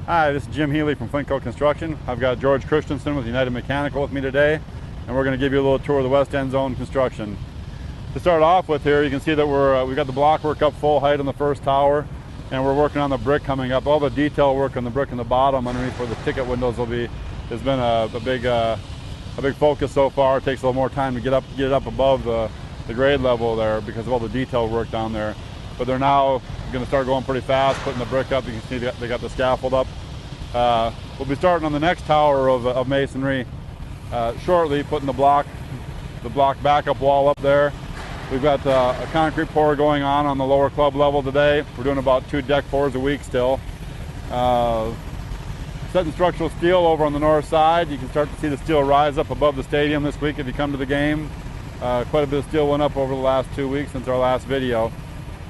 Hi, this is Jim Heley from Flintco Construction. I've got George Christensen with United Mechanical with me today, and we're going to give you a little tour of the West End Zone construction. To start off with here, you can see that we've got the block work up full height on the first tower, and we're working on the brick coming up. All the detail work on the brick in the bottom underneath where the ticket windows will be has been a big focus so far. It takes a little more time to get it up above the grade level there because of all the detail work down there. But they're now going to start going pretty fast, putting the brick up. You can see they got the scaffold up. We'll be starting on the next tower of masonry shortly, putting the block backup wall up there. We've got a concrete pour going on the lower club level today. We're doing about 2 deck pours a week still. Setting structural steel over on the north side. You can start to see the steel rise up above the stadium this week if you come to the game. Quite a bit of steel went up over the last 2 weeks since our last video.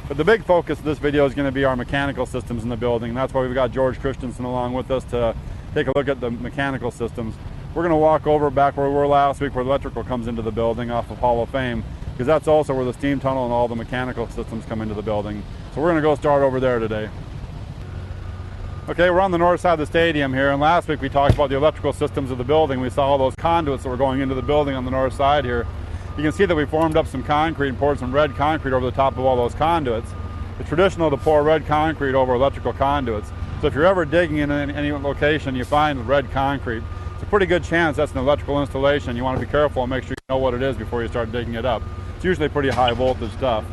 But the big focus of this video is going to be our mechanical systems in the building. And that's why we've got George Christensen along with us to take a look at the mechanical systems. We're going to walk over back where we were last week where the electrical comes into the building off of Hall of Fame, because that's also where the steam tunnel and all the mechanical systems come into the building. So we're going to go start over there today. Okay, we're on the north side of the stadium here, and last week we talked about the electrical systems of the building. We saw all those conduits that were going into the building on the north side here. You can see that we formed up some concrete and poured some red concrete over the top of all those conduits. It's traditional to pour red concrete over electrical conduits. So if you're ever digging in any location you find red concrete, it's a pretty good chance that's an electrical installation. You want to be careful and make sure you know what it is before you start digging it up. It's usually pretty high voltage stuff.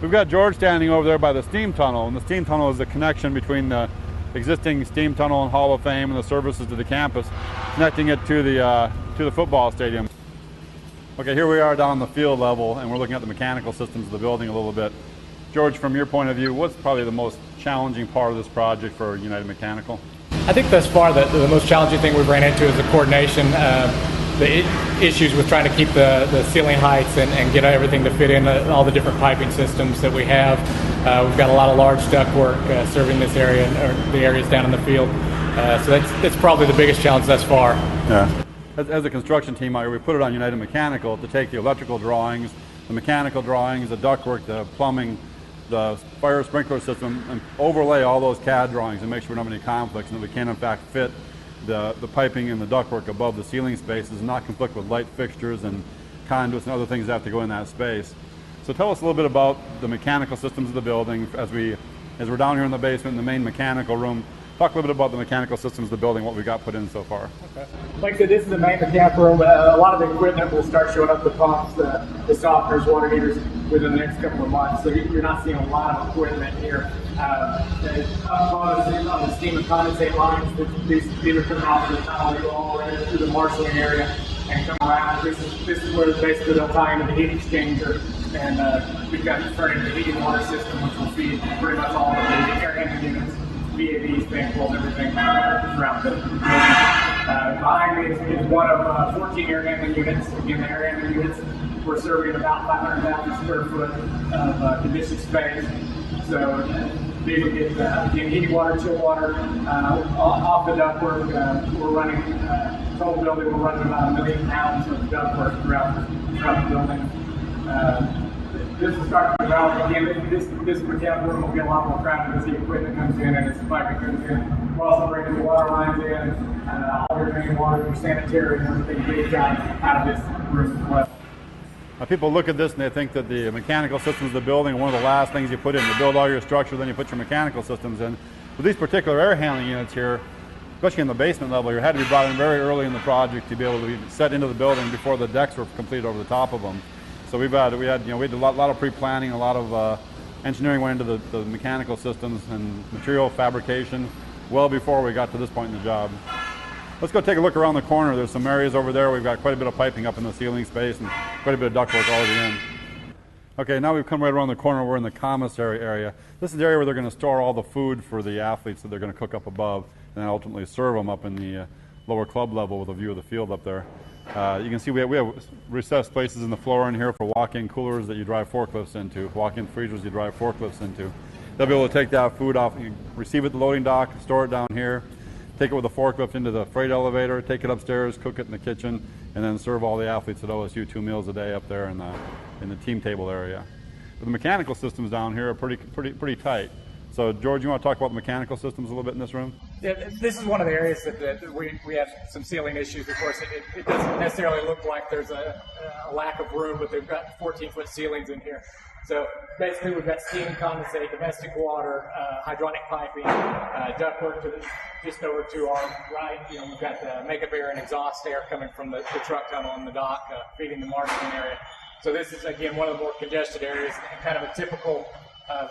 We've got George standing over there by the steam tunnel, and the steam tunnel is the connection between the existing steam tunnel and Hall of Fame and the services to the campus, connecting it to the football stadium. Okay, here we are down on the field level, and we're looking at the mechanical systems of the building a little bit. George, from your point of view, what's probably the most challenging part of this project for United Mechanical? I think thus far the most challenging thing we've ran into is the coordination, the issues with trying to keep the ceiling heights and get everything to fit in all the different piping systems that we have. We've got a lot of large ductwork serving this area, or the areas down in the field. So that's probably the biggest challenge thus far. Yeah. As a construction team out here, we put it on United Mechanical to take the electrical drawings, the mechanical drawings, the ductwork, the plumbing, the fire sprinkler system, and overlay all those CAD drawings and make sure we don't have any conflicts and that we can in fact fit the piping and the ductwork above the ceiling spaces and not conflict with light fixtures and conduits and other things that have to go in that space. So tell us a little bit about the mechanical systems of the building as we're down here in the basement in the main mechanical room. Talk a little bit about the mechanical systems of the building, what we've got put in so far. Okay. Like I said, this is the main mechanical room. A lot of the equipment will start showing up, the pumps, the softeners, water heaters, within the next couple of months. So you're not seeing a lot of equipment here. Up on the steam and condensate lines, these are coming off of the tunnel. They go all the way through the marshalling area and come around. This is where basically they'll tie into the heat exchanger. And we've got turning the heating water system, which will feed pretty much all of the air handling units. VAVs, bank-rolls, everything throughout the building. Behind me is one of 14 air handling units. Again, the air handling units, we're serving about 500,000 square foot of conditioned space. So these will get again, heating water, chill water off the ductwork. We're running, total building, we're running about 1 million pounds of ductwork throughout the building. This will start to develop again. This mechanical room will get a lot more crowded as the equipment comes in and as the piping comes in. We're also bringing the water lines in, all your drinking water, your sanitary, and everything big out of this room as well. Now, people look at this and they think that the mechanical systems of the building are one of the last things you put in. You build all your structure, then you put your mechanical systems in. With these particular air handling units here, especially in the basement level, you had to be brought in very early in the project to be able to be set into the building before the decks were completed over the top of them. So we had a lot of pre-planning, a lot of engineering went into the mechanical systems and material fabrication well before we got to this point in the job. Let's go take a look around the corner. There's some areas over there. We've got quite a bit of piping up in the ceiling space and quite a bit of ductwork already in. Okay, now we've come right around the corner. We're in the commissary area. This is the area where they're going to store all the food for the athletes that they're going to cook up above and then ultimately serve them up in the lower club level with a view of the field up there. You can see we have recessed places in the floor in here for walk-in coolers that you drive forklifts into, walk-in freezers you drive forklifts into. They'll be able to take that food off, receive it at the loading dock, store it down here, take it with a forklift into the freight elevator, take it upstairs, cook it in the kitchen, and then serve all the athletes at OSU 2 meals a day up there in the team table area. But the mechanical systems down here are pretty tight. So George, you want to talk about the mechanical systems a little bit in this room? Yeah, this is one of the areas that we have some ceiling issues. Of course, it doesn't necessarily look like there's a lack of room, but they've got 14-foot ceilings in here. So basically, we've got steam, condensate, domestic water, hydronic piping, ductwork to just over to our right. We've got the makeup air and exhaust air coming from the truck tunnel on the dock, feeding the marketing area. So this is, again, one of the more congested areas and kind of a typical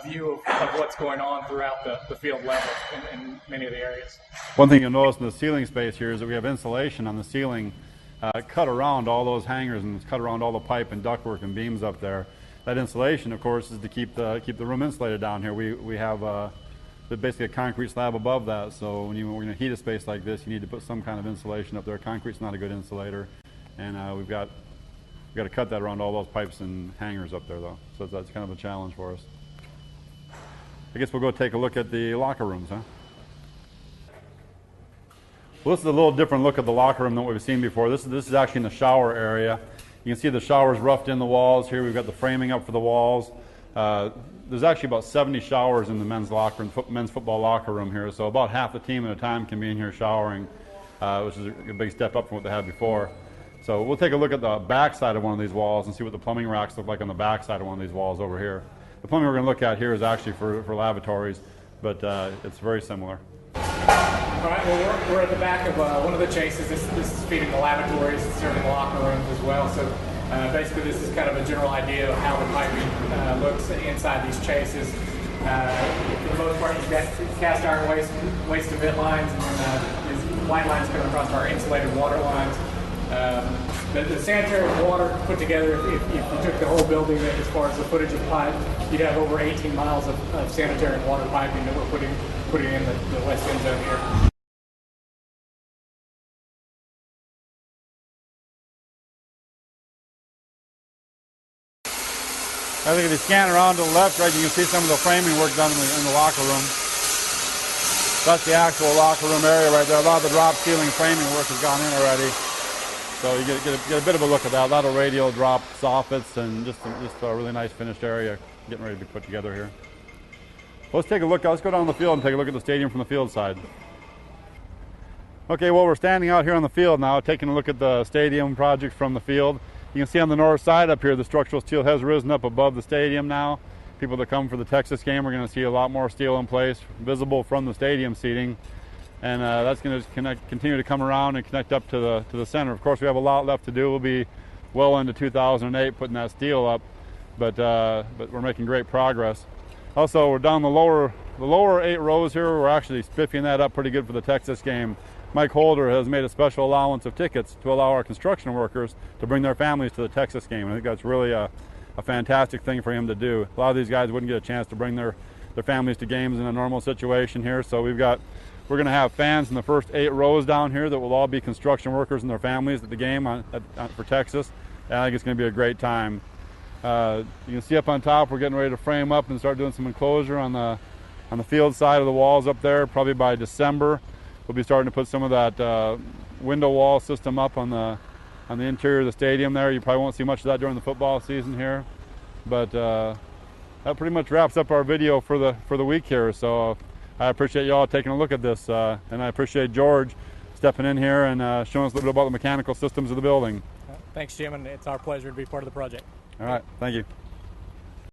view of what's going on throughout the field level in many of the areas. One thing you'll notice in the ceiling space here is that we have insulation on the ceiling cut around all those hangers and cut around all the pipe and ductwork and beams up there. That insulation, of course, is to keep the room insulated down here. We have basically a concrete slab above that, so when you're going to heat a space like this, you need to put some kind of insulation up there. Concrete's not a good insulator, and we've got to cut that around all those pipes and hangers up there, though. So that's kind of a challenge for us. I guess we'll go take a look at the locker rooms, huh? Well, this is a little different look at the locker room than what we've seen before. This is actually in the shower area. You can see the showers roughed in the walls here. We've got the framing up for the walls. There's actually about 70 showers in the men's football locker room here, so about half the team at a time can be in here showering, which is a big step up from what they had before. So we'll take a look at the back side of one of these walls and see what the plumbing racks look like on the back side of one of these walls over here. The plumbing we're going to look at here is actually for lavatories, but it's very similar. All right, well, we're at the back of one of the chases. This is feeding the lavatories, serving the locker rooms as well. So basically this is kind of a general idea of how the piping looks inside these chases. For the most part, you've got cast iron waste to vent lines, and these white lines coming across our insulated water lines. The sanitary water put together, if you took the whole building as far as the footage of pipe, you'd have over 18 miles of sanitary and water piping that we're putting in the west end zone here. I think if you scan around to the left, right, you can see some of the framing work done in the locker room. That's the actual locker room area right there. A lot of the drop ceiling framing work has gone in already. So you get a bit of a look at that. A lot of radial drop soffits and just a really nice finished area getting ready to be put together here. Let's take a look. Let's go down the field and take a look at the stadium from the field side. Okay, well, we're standing out here on the field now, taking a look at the stadium project from the field. You can see on the north side up here, the structural steel has risen up above the stadium now. People that come for the Texas game are going to see a lot more steel in place, visible from the stadium seating. And that's going to continue to come around and connect up to the center. Of course, we have a lot left to do. We'll be well into 2008 putting that steel up, but we're making great progress. Also, we're down the lower 8 rows here. We're actually spiffing that up pretty good for the Texas game. Mike Holder has made a special allowance of tickets to allow our construction workers to bring their families to the Texas game. I think that's really a fantastic thing for him to do. A lot of these guys wouldn't get a chance to bring their families to games in a normal situation here, so we're going to have fans in the first 8 rows down here that will all be construction workers and their families at the game for Texas. And I think it's going to be a great time. You can see up on top, we're getting ready to frame up and start doing some enclosure on the field side of the walls up there. Probably by December, we'll be starting to put some of that window wall system up on the interior of the stadium there. You probably won't see much of that during the football season here, but that pretty much wraps up our video for the week here. So I appreciate you all taking a look at this, and I appreciate George stepping in here and showing us a little bit about the mechanical systems of the building. Thanks, Jim, and it's our pleasure to be part of the project. All right, thank you.